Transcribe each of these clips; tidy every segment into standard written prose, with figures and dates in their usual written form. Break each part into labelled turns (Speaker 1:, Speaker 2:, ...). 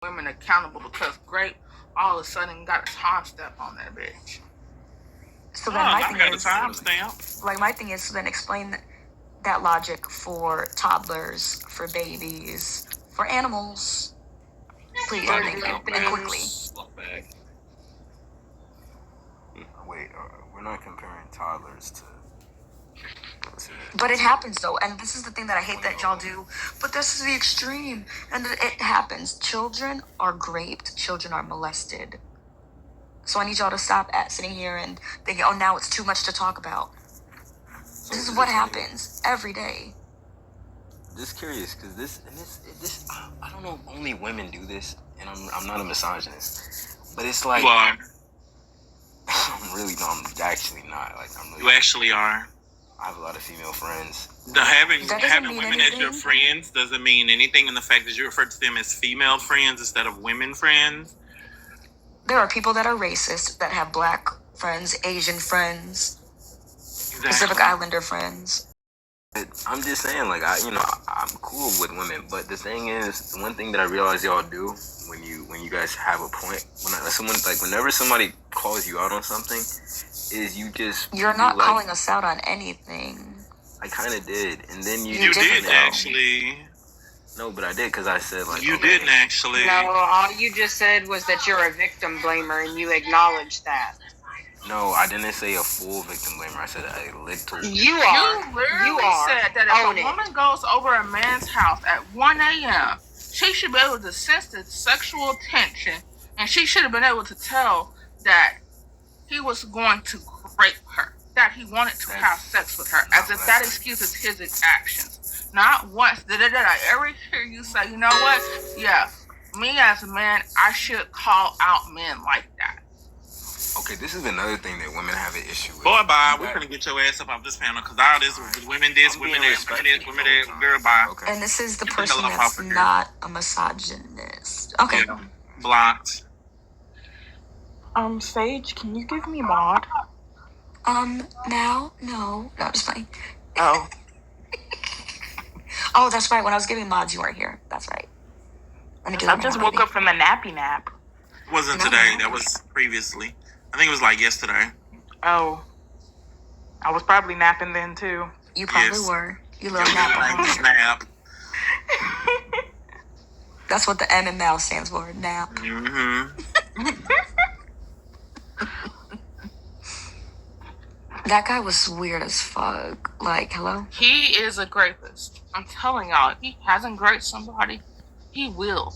Speaker 1: women accountable because Grape all of a sudden got a time step on that bitch.
Speaker 2: So then my thing
Speaker 3: got
Speaker 2: is,
Speaker 3: a timestamp.
Speaker 2: like, my thing is to then explain that logic for toddlers, for babies, for animals. Please, thank you, and quickly.
Speaker 4: Wait, we're not comparing toddlers to.
Speaker 2: But it happens though, and this is the thing that I hate that y'all do. But this is the extreme, and it happens. Children are raped. Children are molested. So I need y'all to stop at sitting here and thinking, "Oh, now it's too much to talk about." This is what happens every day.
Speaker 4: Just curious, because this, I don't know if only women do this, and I'm not a misogynist, but it's like,
Speaker 3: You are.
Speaker 4: I'm actually not. Like,
Speaker 3: You actually are.
Speaker 4: I have a lot of female friends.
Speaker 3: Having
Speaker 2: mean
Speaker 3: women as your
Speaker 2: anything.
Speaker 3: friends doesn't mean anything in the fact that you refer to them as female friends instead of women friends.
Speaker 2: There are people that are racist that have black friends, Asian friends, Pacific Islander friends.
Speaker 4: But I'm just saying, like, I'm cool with women, but the thing is, the one thing that I realize y'all do when you guys have a point, whenever somebody calls you out on something, is you just...
Speaker 2: You're not calling us out on anything.
Speaker 4: I kind of did, and then you
Speaker 3: did actually.
Speaker 4: No, but I did, because I said, like...
Speaker 3: You didn't actually.
Speaker 5: No, all you just said was that you're a victim blamer, and you acknowledged that.
Speaker 4: No, I didn't say a full victim blamer. I said a little.
Speaker 5: You are.
Speaker 1: You literally said that if a woman goes over a man's house at 1 a.m., she should be able to sense the sexual tension, and she should have been able to tell that he was going to rape her, that he wanted to have sex with her, as if that excuses his actions. Not once did I ever hear you say, you know what? Yeah, me as a man, I should call out men like that.
Speaker 4: Okay, this is another thing that women have an issue with.
Speaker 3: Boy, bye. We're gonna get your ass up off this panel because all this women this, women that, girl, bye.
Speaker 4: Okay.
Speaker 2: And this is the person that's not a misogynist. Okay.
Speaker 3: Yeah. Blocked.
Speaker 1: Sage, can you give me mod?
Speaker 2: Now? No, just fine.
Speaker 1: Oh.
Speaker 2: Oh, that's right. When I was giving mods, you weren't here. That's right. Let me do
Speaker 1: I
Speaker 2: that.
Speaker 1: just woke up from the nappy nap.
Speaker 3: Wasn't today. That was previously. I think it was like yesterday.
Speaker 1: Oh. I was probably napping then too.
Speaker 2: You probably were. You little nap.
Speaker 3: Snap.
Speaker 2: That's what the MML stands for. Nap.
Speaker 3: Mm-hmm.
Speaker 2: That guy was weird as fuck. Like, hello?
Speaker 1: He is a rapist. I'm telling y'all, if he hasn't raped somebody, he will.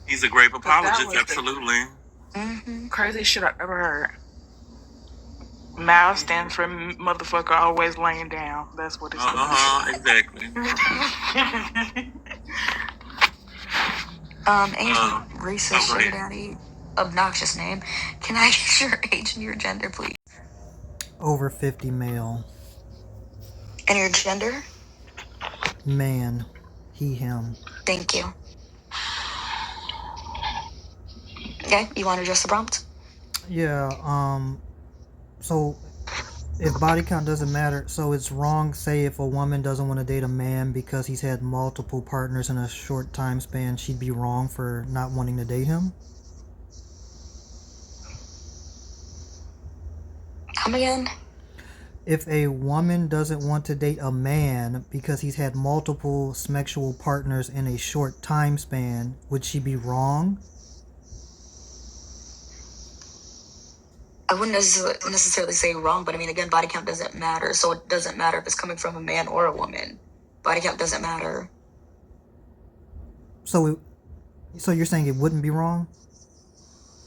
Speaker 3: He's a great apologist, absolutely.
Speaker 2: Mm-hmm.
Speaker 1: Crazy shit I ever heard. MAL stands for motherfucker always laying down. That's what it says.
Speaker 3: Exactly.
Speaker 2: Asian racist sugar daddy, obnoxious name. Can I get your age and your gender, please?
Speaker 6: Over 50 male.
Speaker 2: And your gender?
Speaker 6: Man. He, him.
Speaker 2: Thank you. Okay, you want to address the prompt?
Speaker 6: Yeah, so if body count doesn't matter, so it's wrong, say, if a woman doesn't want to date a man because he's had multiple partners in a short time span, she'd be wrong for not wanting to date him?
Speaker 2: Come again?
Speaker 6: If a woman doesn't want to date a man because he's had multiple sexual partners in a short time span, would she be wrong?
Speaker 2: I wouldn't necessarily say wrong, but I mean, again, body count doesn't matter. So it doesn't matter if it's coming from a man or a woman. Body count doesn't matter.
Speaker 6: So you're saying it wouldn't be wrong?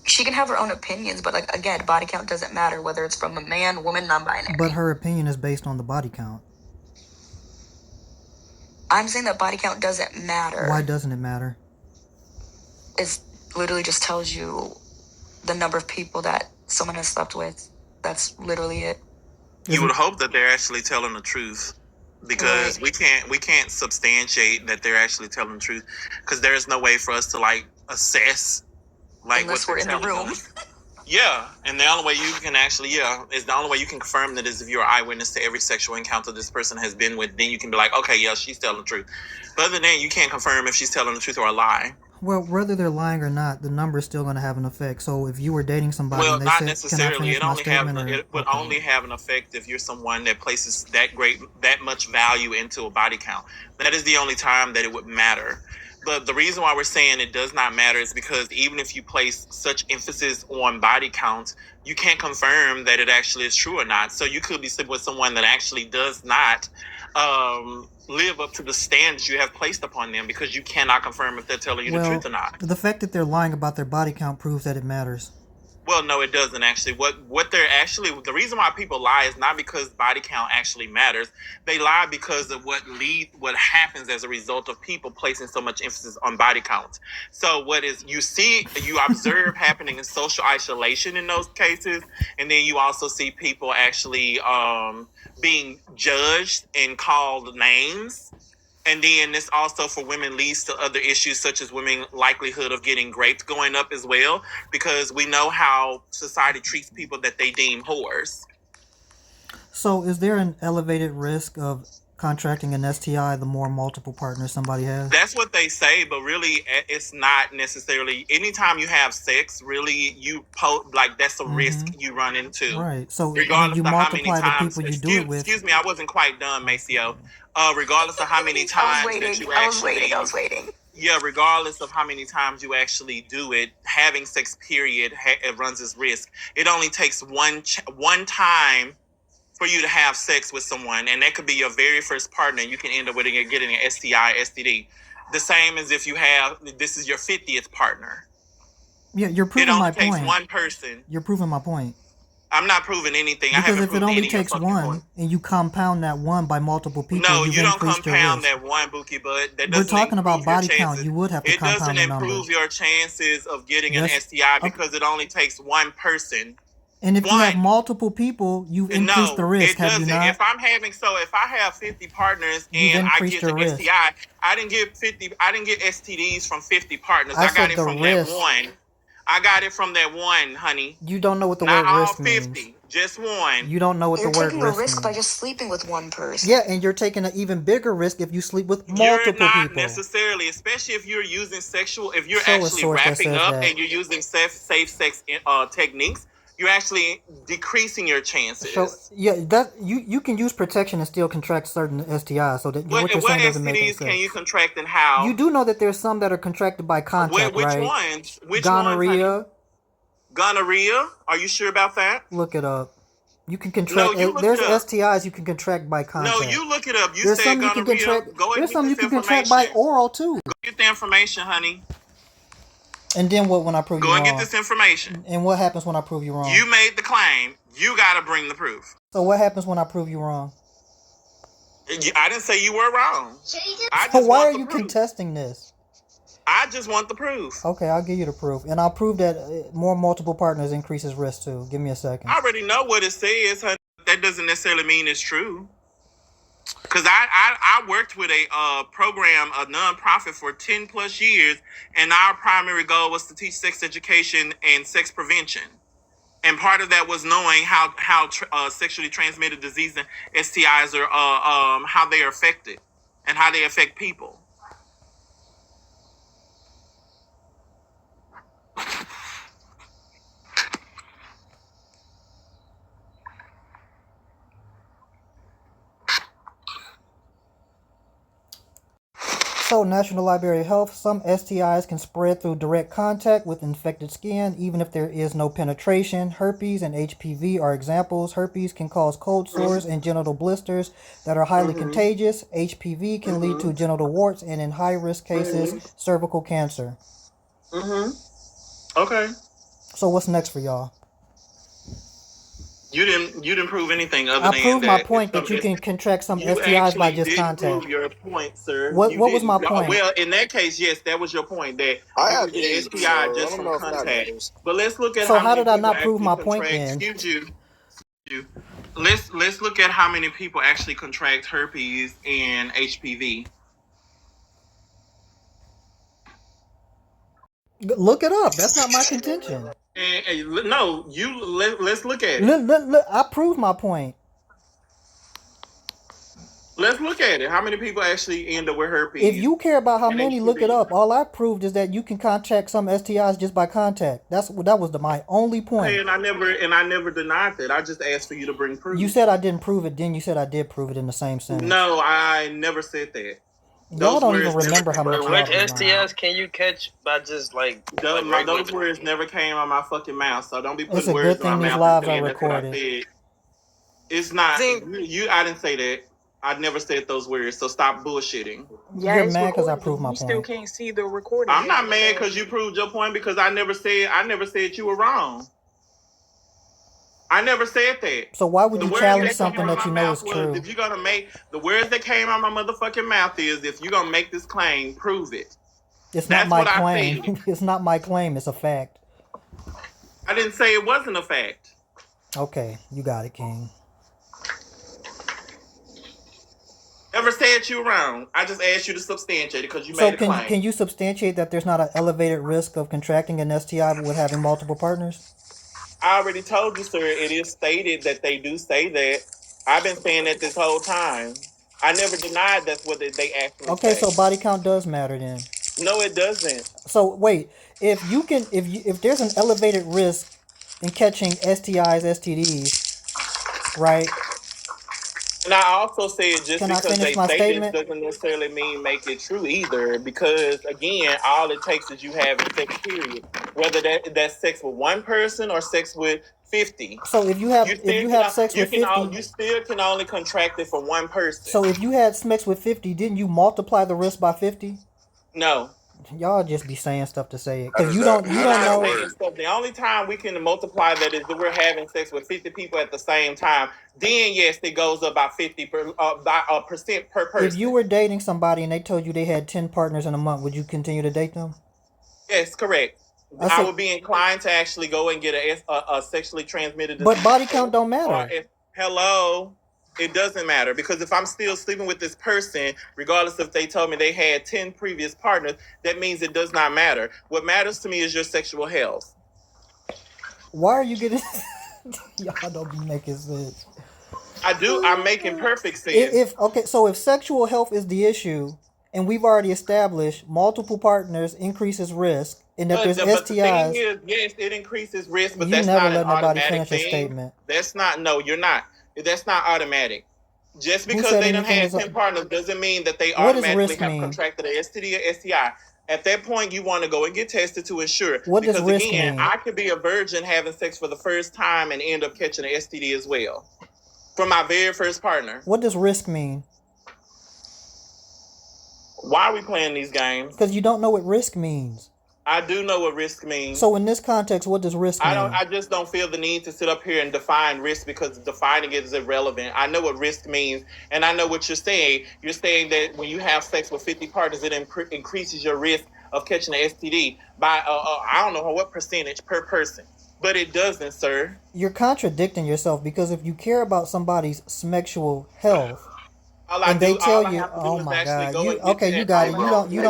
Speaker 2: She can have her own opinions, but like, again, body count doesn't matter whether it's from a man, woman, non-binary.
Speaker 6: But her opinion is based on the body count.
Speaker 2: I'm saying that body count doesn't matter.
Speaker 6: Why doesn't it matter?
Speaker 2: It literally just tells you the number of people that someone has slept with. That's literally it.
Speaker 3: You would hope that they're actually telling the truth, because we can't substantiate that they're actually telling the truth, because there is no way for us to like assess like
Speaker 2: unless
Speaker 3: what
Speaker 2: we're in the room.
Speaker 3: Yeah, and the only way you can actually, is the only way you can confirm that is if you're an eyewitness to every sexual encounter this person has been with. Then you can be like, okay, yeah, she's telling the truth. But other than that, you can't confirm if she's telling the truth or a lie.
Speaker 6: Well, whether they're lying or not, the number is still going to have an effect. So if you were dating somebody
Speaker 3: Well,
Speaker 6: and they
Speaker 3: not
Speaker 6: said, "Can I
Speaker 3: necessarily.
Speaker 6: finish my statement?" Or
Speaker 3: It would
Speaker 6: okay.
Speaker 3: only have an effect if you're someone that places that much value into a body count. That is the only time that it would matter. But the reason why we're saying it does not matter is because even if you place such emphasis on body counts, you can't confirm that it actually is true or not. So you could be sleeping with someone that actually does not live up to the standards you have placed upon them, because you cannot confirm if they're telling you the truth or not.
Speaker 6: The fact that they're lying about their body count proves that it matters.
Speaker 3: Well, no, it doesn't actually. What they're actually, the reason why people lie is not because body count actually matters. They lie because of what happens as a result of people placing so much emphasis on body counts. So you observe happening in social isolation in those cases, and then you also see people actually being judged and called names. And then this also for women leads to other issues such as women likelihood of getting raped going up as well, because we know how society treats people that they deem whores.
Speaker 6: So is there an elevated risk of contracting an STI the more multiple partners somebody has?
Speaker 3: That's what they say, but really it's not necessarily. Anytime you have sex, really that's a risk you run into.
Speaker 6: Right. So
Speaker 3: regardless
Speaker 6: you
Speaker 3: of how many
Speaker 6: multiply
Speaker 3: times,
Speaker 6: the people you do it with.
Speaker 3: Excuse me, I wasn't quite done, Maceo. Regardless of how many times
Speaker 2: I was waiting.
Speaker 3: Yeah, regardless of how many times you actually do it, having sex, period, it runs its risk. It only takes one time for you to have sex with someone, and that could be your very first partner. You can end up with getting an STI, STD. The same as if this is your 50th partner.
Speaker 6: Yeah, you're proving my point.
Speaker 3: It only takes one person.
Speaker 6: You're proving my point.
Speaker 3: I'm not proving anything.
Speaker 6: Because if it only takes one, and you compound that one by multiple people,
Speaker 3: no, you don't compound that one, Bookie Bud.
Speaker 6: We're talking about body count. You would have to compound the number.
Speaker 3: It doesn't improve your chances of getting an STI because it only takes one person.
Speaker 6: And if you have multiple people, you've increased the risk, have you not?
Speaker 3: If I have 50 partners and I get the STI, I didn't get STDs from 50 partners. I got it from that one. I got it from that one, honey.
Speaker 6: You don't know what the word risk means. Not all 50,
Speaker 3: just one.
Speaker 6: You don't know what the word risk means.
Speaker 2: You're taking a risk by just sleeping with one person.
Speaker 6: Yeah, and you're taking an even bigger risk if you sleep with multiple people.
Speaker 3: You're not necessarily, especially if you're using if you're actually wrapping up and you're using safe sex techniques, you're actually decreasing your chances. So
Speaker 6: yeah, that you can use protection and still contract certain STIs. So that what you're saying doesn't make any sense.
Speaker 3: What STDs can you contract and how?
Speaker 6: You do know that there's some that are contracted by contact,
Speaker 3: which
Speaker 6: right?
Speaker 3: Ones? Which
Speaker 6: gonorrhea.
Speaker 3: Ones, gonorrhea? Are you sure about that?
Speaker 6: Look it up. You can contract. There's STIs you can contract by contact.
Speaker 3: No, you look it up.
Speaker 6: There's some you can contract. There's some you can contract by oral too.
Speaker 3: Go get the information, honey.
Speaker 6: And then what when I prove you wrong?
Speaker 3: Go and get this information.
Speaker 6: And what happens when I prove you wrong?
Speaker 3: You made the claim. You got to bring the proof.
Speaker 6: So what happens when I prove you wrong?
Speaker 3: I didn't say you were wrong.
Speaker 6: So why are you contesting this?
Speaker 3: I just want the proof.
Speaker 6: Okay, I'll give you the proof. And I'll prove that more multiple partners increases risk too. Give me a second.
Speaker 3: I already know what it says, honey. That doesn't necessarily mean it's true. Because I worked with a program, a nonprofit for 10 plus years, and our primary goal was to teach sex education and sex prevention. And part of that was knowing how sexually transmitted disease and STIs are, how they are affected and how they affect people.
Speaker 6: So, National Library of Health, some STIs can spread through direct contact with infected skin, even if there is no penetration. Herpes and HPV are examples. Herpes can cause cold sores and genital blisters that are highly contagious. HPV can lead to genital warts and, in high-risk cases, cervical cancer.
Speaker 3: Okay.
Speaker 6: So, what's next for y'all?
Speaker 3: You didn't prove anything other than
Speaker 6: I proved my point that you can contract some STIs by just contact.
Speaker 3: Prove your point, sir.
Speaker 6: What was my point?
Speaker 3: Well, in that case, yes, that was your point that
Speaker 7: I have
Speaker 3: the STI just from contact. But let's look at
Speaker 6: so how did I not prove my point then?
Speaker 3: Excuse you. Let's look at how many people actually contract herpes and HPV.
Speaker 6: Look it up. That's not my contention.
Speaker 3: No, let's look at it.
Speaker 6: I proved my point.
Speaker 3: Let's look at it. How many people actually end up with herpes?
Speaker 6: If you care about how
Speaker 3: And
Speaker 6: many, look it up. All I proved is that you can contract some STIs just by contact. That was my only point.
Speaker 3: Okay, and I never denied that. I just asked for you to bring proof.
Speaker 6: You said I didn't prove it, then you said I did prove it in the same sentence.
Speaker 3: No, I never said that.
Speaker 6: Y'all don't even remember how much.
Speaker 4: Which STIs can you catch by just like?
Speaker 3: Those words never came out of my fucking mouth, so don't be putting
Speaker 6: It's a
Speaker 3: words
Speaker 6: good
Speaker 3: in my
Speaker 6: thing these
Speaker 3: mouth.
Speaker 6: lives are recorded.
Speaker 3: It's not
Speaker 4: See-
Speaker 3: you. I didn't say that. I never said those words, so stop bullshitting.
Speaker 6: You're
Speaker 7: it's
Speaker 6: mad because I
Speaker 7: recorded,
Speaker 6: proved my
Speaker 7: you still
Speaker 6: point.
Speaker 7: can't see the recording.
Speaker 3: I'm not mad because you proved your point because I never said you were wrong. I never said that.
Speaker 6: So why would
Speaker 3: The
Speaker 6: you
Speaker 3: words
Speaker 6: challenge
Speaker 3: that
Speaker 6: something
Speaker 3: came out
Speaker 6: that you
Speaker 3: my
Speaker 6: know
Speaker 3: mouth
Speaker 6: is
Speaker 3: was,
Speaker 6: true?
Speaker 3: If you're gonna make the words that came out my motherfucking mouth is, if you're gonna make this claim, prove it.
Speaker 6: It's not
Speaker 3: That's
Speaker 6: my
Speaker 3: what I
Speaker 6: claim.
Speaker 3: said.
Speaker 6: It's not my claim. It's a fact.
Speaker 3: I didn't say it wasn't a fact.
Speaker 6: Okay, you got it, King.
Speaker 3: Never said you were wrong. I just asked you to substantiate it because you
Speaker 6: So
Speaker 3: made a claim.
Speaker 6: can you substantiate that there's not an elevated risk of contracting an STI with having multiple partners?
Speaker 3: I already told you, sir. It is stated that they do say that. I've been saying that this whole time. I never denied that's what they actually
Speaker 6: Okay,
Speaker 3: say.
Speaker 6: so body count does matter then.
Speaker 3: No, it doesn't.
Speaker 6: So wait, if there's an elevated risk in catching STIs, STDs, right?
Speaker 3: And I also said just
Speaker 6: Can I
Speaker 3: because
Speaker 6: finish
Speaker 3: they
Speaker 6: my
Speaker 3: say
Speaker 6: statement?
Speaker 3: this doesn't necessarily mean make it true either. Because again, all it takes is you having sex, period. Whether that's sex with one person or sex with 50.
Speaker 6: So if you have sex with 50,
Speaker 3: you still can only contract it for one person.
Speaker 6: So if you had sex with 50, didn't you multiply the risk by 50?
Speaker 3: No.
Speaker 6: Y'all just be saying stuff to say it because you don't know.
Speaker 3: The only time we can multiply that is if we're having sex with 50 people at the same time. Then yes, it goes up by 50% per person.
Speaker 6: If you were dating somebody and they told you they had 10 partners in a month, would you continue to date them?
Speaker 3: Yes, correct. I would be inclined to actually go and get a sexually transmitted disease.
Speaker 6: But body count don't matter.
Speaker 3: Hello. It doesn't matter because if I'm still sleeping with this person, regardless if they told me they had 10 previous partners, that means it does not matter. What matters to me is your sexual health.
Speaker 6: Why are you getting... Y'all don't be making sense.
Speaker 3: I do. I'm making perfect sense.
Speaker 6: If sexual health is the issue, and we've already established multiple partners increases risk, and that there's STIs...
Speaker 3: The thing is, yes, it increases risk, but that's
Speaker 6: never
Speaker 3: not
Speaker 6: let
Speaker 3: an
Speaker 6: nobody
Speaker 3: automatic
Speaker 6: finish a
Speaker 3: thing.
Speaker 6: statement.
Speaker 3: That's not... No, you're not. That's not automatic. Just because they done had 10 partners doesn't mean that they automatically have contracted an STD or STI. At that point, you want to go and get tested to ensure.
Speaker 6: What does risk mean?
Speaker 3: I could be a virgin having sex for the first time and end up catching an STD as well. From my very first partner.
Speaker 6: What does risk mean?
Speaker 3: Why are we playing these games?
Speaker 6: Because you don't know what risk means.
Speaker 3: I do know what risk means.
Speaker 6: So in this context, what does risk mean?
Speaker 3: I just don't feel the need to sit up here and define risk because defining it is irrelevant. I know what risk means, and I know what you're saying. You're saying that when you have sex with 50 partners, it increases your risk of catching an STD by I don't know what percentage per person, but it doesn't, sir.
Speaker 6: You're contradicting yourself because if you care about somebody's sexual health. And they tell you, "Oh my God, you got it. You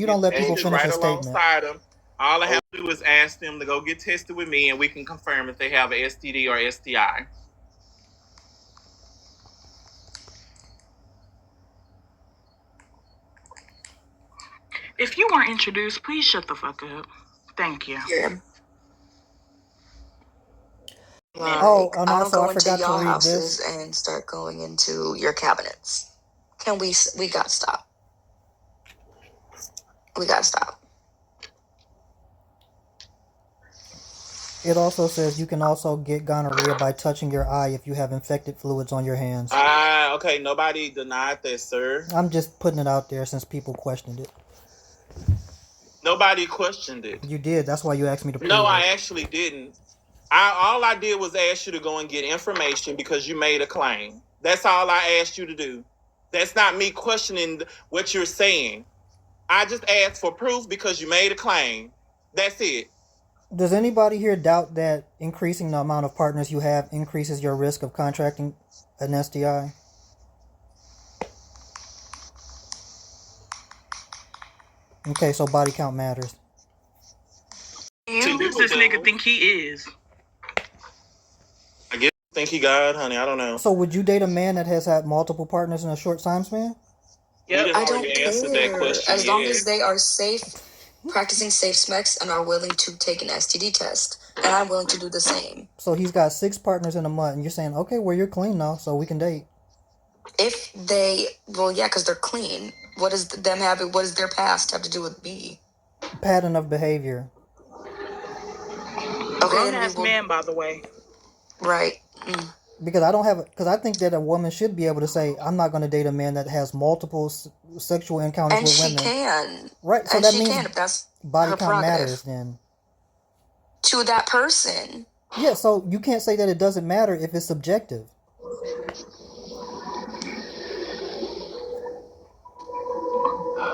Speaker 6: don't let people finish a statement."
Speaker 3: All I have to do is ask them to go get tested with me, and we can confirm if they have an STD or STI.
Speaker 1: If you weren't introduced, please shut the fuck up. Thank you.
Speaker 2: Yeah.
Speaker 6: Oh, and
Speaker 2: I
Speaker 6: also
Speaker 2: don't go
Speaker 6: I forgot
Speaker 2: into your
Speaker 6: to read
Speaker 2: houses
Speaker 6: this.
Speaker 2: and start going into your cabinets. We got to stop. We got to stop.
Speaker 6: It also says you can also get gonorrhea by touching your eye if you have infected fluids on your hands.
Speaker 3: Okay, nobody denied that, sir.
Speaker 6: I'm just putting it out there since people questioned it.
Speaker 3: Nobody questioned it.
Speaker 6: You did. That's why you asked me to prove
Speaker 3: No,
Speaker 6: it.
Speaker 3: I actually didn't. All I did was ask you to go and get information because you made a claim. That's all I asked you to do. That's not me questioning what you're saying. I just asked for proof because you made a claim. That's it.
Speaker 6: Does anybody here doubt that increasing the amount of partners you have increases your risk of contracting an STI? Okay, so body count matters.
Speaker 1: Who does this nigga think he is?
Speaker 3: think he got, honey? I don't know.
Speaker 6: So would you date a man that has had multiple partners in a short time span?
Speaker 3: Yep.
Speaker 2: I don't
Speaker 3: Answered that
Speaker 2: care.
Speaker 3: question.
Speaker 2: As long as they are safe, practicing safe sex, and are willing to take an STD test. And I'm willing to do the same.
Speaker 6: So he's got 6 partners in a month, and you're saying, okay, well, you're clean now, so we can date.
Speaker 2: If they, well, yeah, because they're clean. What is them having? What does their past have to do with me?
Speaker 6: Pattern of behavior.
Speaker 2: Okay,
Speaker 7: Grown
Speaker 2: then
Speaker 7: ass man, by the way.
Speaker 2: Right.
Speaker 6: Because I think that a woman should be able to say, I'm not going to date a man that has multiple sexual encounters
Speaker 2: And
Speaker 6: with
Speaker 2: she
Speaker 6: women.
Speaker 2: can.
Speaker 6: Right, so
Speaker 2: and
Speaker 6: that
Speaker 2: she
Speaker 6: means
Speaker 2: can if that's
Speaker 6: body
Speaker 2: her
Speaker 6: count
Speaker 2: prerogative.
Speaker 6: matters then.
Speaker 2: To that person.
Speaker 6: Yeah, so you can't say that it doesn't matter if it's subjective.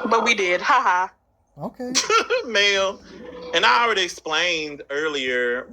Speaker 7: But we did. Haha.
Speaker 6: Okay.
Speaker 3: Male. And I already explained earlier